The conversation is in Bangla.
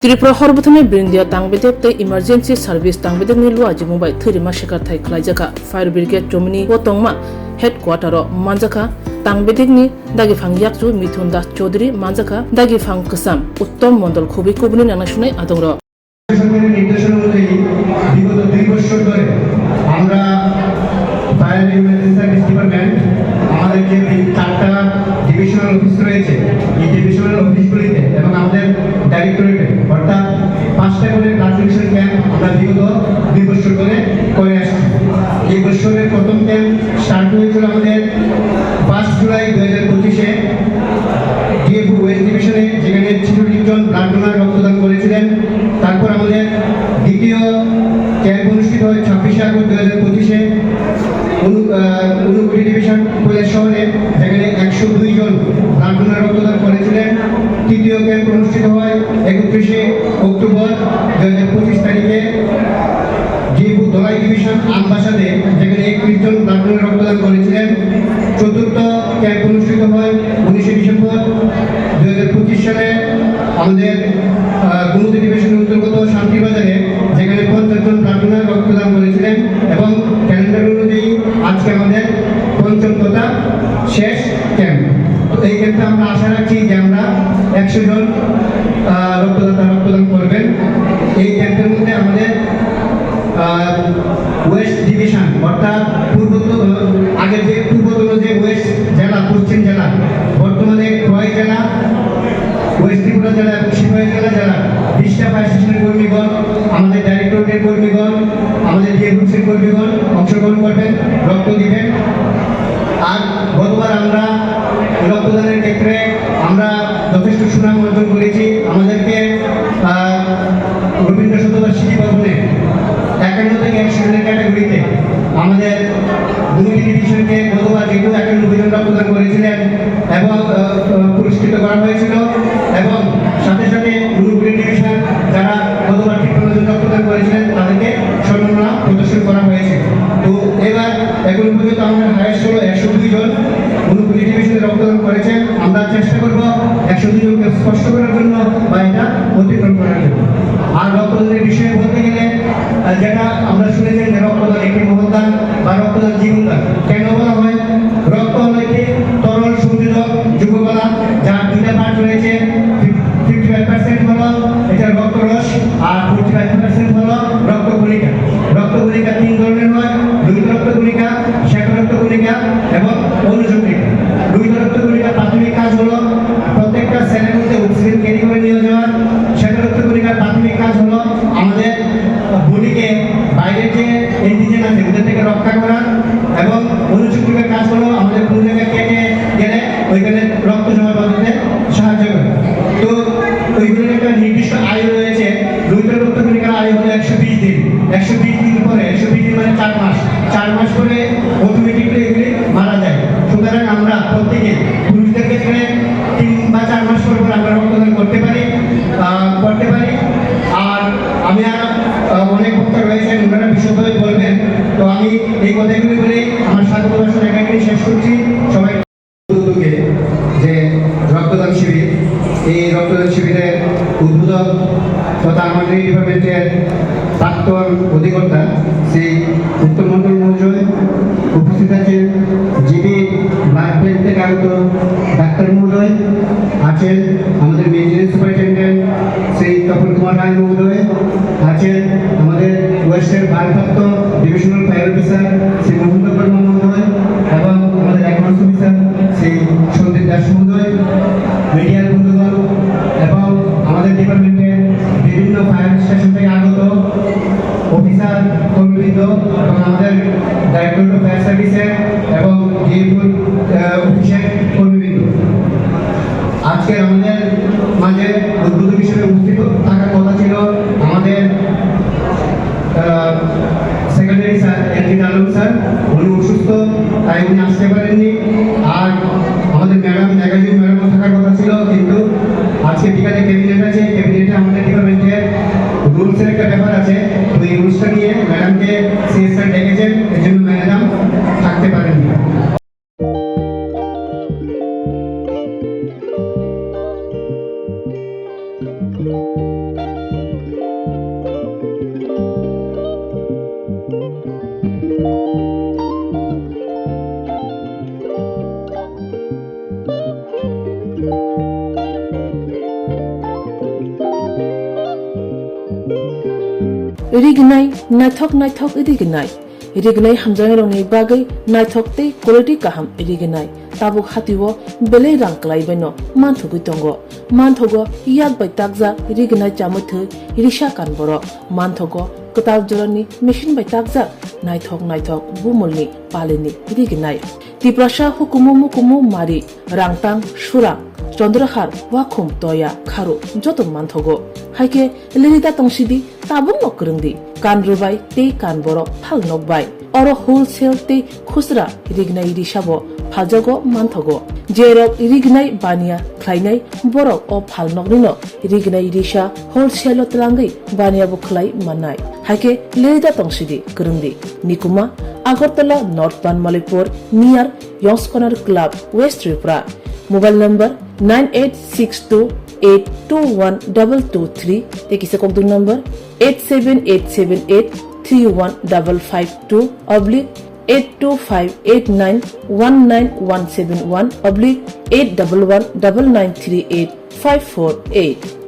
त्रिपुरा हरबथने ब्रिंदिया तांगबेदेब ते इमरजेंसी सर्विस तांगबेदेब नि लुआजि मुंबाई थरिमा शिकार थाइ खलाइजाका फायर ब्रिगेड जमिनी वतंगमा हेडक्वार्टर मानजाका तांगबेदेब नि दागिफांग याकजु मिथुन दास चौधरी मानजाका दागिफांग कसाम उत्तम मंडल खुबि कुबनि नानासुनाय आदंर সরকারের নির্দেশনা অনুযায়ী বিগত 2 বছর ধরে আমরা ফায়ার ইমার্জেন্সি সার্ভিস ডিপার্টমেন্ট আমাদের যে 4টা ডিভিশনাল অফিস রয়েছে এই ডিভিশনাল অফিসগুলিতে এবং আমাদের ডাইরেক্টরেটে অর্থাৎ 5টা করে ট্রান্সমিশন ক্যাম্প আমরা বিগত 2 বছর ধরে করে আসছি। এই বছরের প্রথম ক্যাম্প স্টার্ট হয়েছিল আমাদের 5 জুলাই 2025-এ ডিএফও ওয়েস্ট ডিভিশনে, যেখানে 46 জন ব্লাড ডোনার রক্তদান করেছিলেন। তারপর আমাদের দ্বিতীয় ক্যাম্প অনুষ্ঠিত হয় 26 আগস্ট 2025-এ ঊনকোটি ডিভিশন কৈলাস শহরে, যেখানে 102 জন ব্লাড ডোনার রক্তদান করেছিলেন। তৃতীয় ক্যাম্প অনুষ্ঠিত হয় 31 অক্টোবর 2025 তারিখে ডিএফও ধলাই ডিভিশন আমবাসাতে, যেখানে 31 জন ব্লাড ডোনার রক্তদান করেছিলেন। চতুর্থ ক্যাম্প অনুষ্ঠিত হয় 19 ডিসেম্বর 2025 সালে আমাদের গুমতি ডিভিশনের অন্তর্গত শান্তিবাজারে, যেখানে 50 জন ব্লাড ডোনার রক্তদান করেছিলেন। এবং ক্যালেন্ডার অনুযায়ী আজকে আমাদের পঞ্চম তথা শেষ ক্যাম্প। তো এই ক্যাম্পে আমরা আশা রাখছি যে আমরা 100 জন রক্তদান করবেন। এই ক্যাম্পের মধ্যে আমাদের ওয়েস্ট ডিভিশন অর্থাৎ আগের যে পূর্বতন যে ওয়েস্ট জেলা, পশ্চিম জেলা, বর্তমানে খোয়াই জেলা, ওয়েস্ট ত্রিপুরা জেলা এবং সিপাহী জেলা 20টা ফায়ার স্টেশনের কর্মীগণ, আমাদের ডাইরেক্টরেটের কর্মীগণ, আমাদের ডিএফওর কর্মীগণ অংশগ্রহণ করবেন, রক্ত দিবেন। আর গতবার আমরা রক্তদানের ক্ষেত্রে আমরা যথেষ্ট সুনাম অর্জন করেছি। আমাদেরকে রবীন্দ্র শতবার্ষিকী ভবনে 51 থেকে 100 জনের ক্যাটাগরিতে আমাদের গুমতি ডিভিশনকে গতবার যেহেতু 91 জন রক্তদান করেছিলেন এবং পুরস্কৃত করা হয়েছিল। এবং সাথে সাথে ঊনকোটি ডিভিশন যারা গতবার 53 জন রক্তদান করেছিলেন তাদেরকে সম্মাননা প্রদর্শন করা হয়েছে। তো এবার এখন পর্যন্ত আমাদের হাইয়েস্ট হলো 102 জন ঊনকোটি ডিভিশনে রক্তদান করেছেন। আমরা চেষ্টা করব 102 জনকে স্পষ্ট করার জন্য বা এটা অতিক্রম করার জন্য। আর রক্তদানের বিষয়ে বলতে গেলে যেটা আমরা শুনেছেন যে রক্তদান একটি মহৎদান বা রক্তদান জীবনদান। কেন বলা হয়? রক্ত হলো একটি তরল সংযোজক যৌগকণা, যার 2টা পার্ট রয়েছে। 55% হলো এটার রক্তরস আর 45% হলো রক্তকণিকা। রক্তকণিকা 3 ধরনের হয়: দ্রুত রক্তকণিকা, শ্বেত রক্তকণিকা এবং অনুচক্রিকা। দ্রুত রক্তকণিকার প্রাথমিক কাজ হলো প্রত্যেকটা সেলের মধ্যে অক্সিজেন ক্যারি করে নিয়ে যাওয়া। শ্বেত রক্তকণিকার প্রাথমিক কাজ হলো আমাদের বডিকে বাইরের যে অ্যান্টিজেন আছে ওদের থেকে রক্ষা করা। এবং অনুচক্রিকার কাজ হলো আমাদের কোনো জায়গায় কেটে গেলে ওইখানে রক্ত জমা বাঁধাতে সাহায্য করে। তো ওইগুলোর একটা নির্দিষ্ট আয়ু রয়েছে। দ্রুত রক্তকণিকার আয়ু হলো 120 দিন। 120 দিন পরে, 120 দিন মানে 4 মাস পরে অটোমেটিকলি এগুলি মারা যায়। সুতরাং আমরা প্রত্যেকে পুরুষদের ক্ষেত্রে 3 বা 4 মাস পর আমরা রক্তদান করতে পারি। আর আমি অনেক বক্তা রয়েছেন, ওনারা বিশদভাবে বলবেন। তো আমি এই কথাগুলি বলে আমার স্বাগত ভাষণ এখানেই শেষ করছি। সবাই যে রক্তদান শিবির, এই রক্তদান শিবিরের উদ্বোধক তথা আমাদের ডিপার্টমেন্টের প্রাক্তন অধিকর্তা শ্রী উত্তম মন্ডল মহোদয় উপস্থিত আছেন। জিবি ব্লাড ব্যাংক থেকে আগত ডাক্তার মহোদয় আছেন। আমাদের মেইনটেনেন্স সুপারিনটেন্ডেন্ট শ্রী তপন কুমার রায় মহোদয় আছেন। আমাদের ওয়েস্টের ভারপ্রাপ্ত divisional fire officer Shri Mohammad Barma মহোদয় এবং আমাদের অ্যাকাউন্টস অফিসার শ্রী সন্দীপ দাস মহোদয়, মিডিয়ার বন্ধুগণ এবং আমাদের ডিপার্টমেন্টের বিভিন্ন ফায়ার স্টেশন থেকে আগত অফিসার কর্মীবৃন্দ এবং আমাদের ডাইরেক্টরেট অফ ফায়ার সার্ভিসের এবং ডিএফও অফিসের কর্মীবৃন্দ, আজকে আমাদের মাঝে উদ্বোধক হিসেবে উপস্থিত থাকার কথা ছিল আমাদের secretary sir N T Alam sir. উনি অসুস্থ, তাই উনি আসতে পারেননি। আর আমাদের ম্যাডাম ম্যাগাজিন ম্যাডামও থাকার কথা ছিল, কিন্তু আজকে বিকালে ক্যাবিনেট আছে। ক্যাবিনেটে আমাদের ডিপার্টমেন্টের রুলসের একটা ব্যাপার আছে। তো এই রুলসটা নিয়ে ম্যাডামকে সিএস স্যার ডেকেছেন, এর জন্য ম্যাডাম থাকতে পারেননি। Thank you. rignai naithok naithok rignai rignai hamjang rongni bagai naithok tei quality kaham rignai tabuk hatiwo belai rang klai baino manthugui tongo manthogo yak bai takja rignai chamuthu risha kan boro manthogo kotal jorani machine bai takja naithok naithok bumulni palini rignai tiprasha hukumu mukumu mari rangtang surang চন্দ্রহার ওয়াখুম তয়া খারো যত মানথগো হাইকে লিরিদা তংসিদি তাবুং নকরংদি কান রুবাই তে কান বড় ফাল নকবাই অর হোলসেল তে খুচরা রিগনাই রিসাবো ফালজাগো মানথগো জেরক রিগনাই বানিয়া খ্লাইনাই বড় ও ফাল নকনিনো রিগনাই রিসা হোলসেল তলাঙ্গই বানিয়াবো খ্লাই মানাই হাইকে লিরিদা তংসিদি করংদি নিকুমা আগরতলা নর্থ বানমালিপুর নিয়ার ইয়ংসকনার club west Tripura mobile number 9862821223 tekisa kongtung number 87878831552 /82589191171 /8119938 548